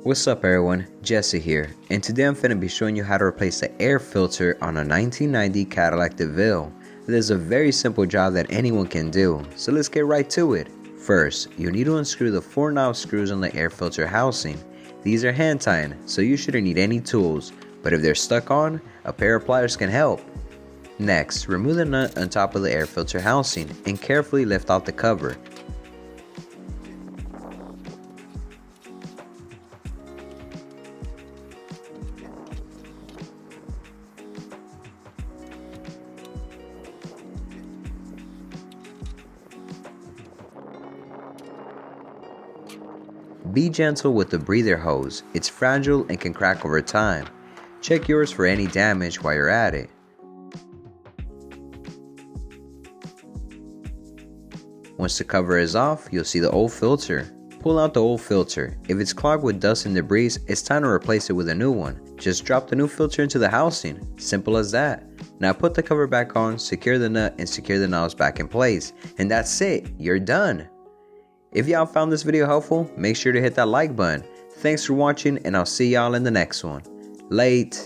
What's up everyone, Jesse here, and today I'm finna be showing you how to replace the air filter on a 1990 Cadillac DeVille. There's a very simple job that anyone can do, so let's get right to it. First, you need to unscrew the 4 knob screws on the air filter housing. These are hand tied, so you shouldn't need any tools, but if they're stuck on, a pair of pliers can help. Next, remove the nut on top of the air filter housing and carefully lift off the cover. Be gentle with the breather hose, it's fragile and can crack over time. Check yours for any damage while you're at it. Once the cover is off, you'll see the old filter. Pull out the old filter. If it's clogged with dust and debris, it's time to replace it with a new one. Just drop the new filter into the housing. Simple as that. Now put the cover back on, secure the nut, and secure the knobs back in place. And that's it, you're done. If y'all found this video helpful, make sure to hit that like button. Thanks for watching, and I'll see y'all in the next one. Late.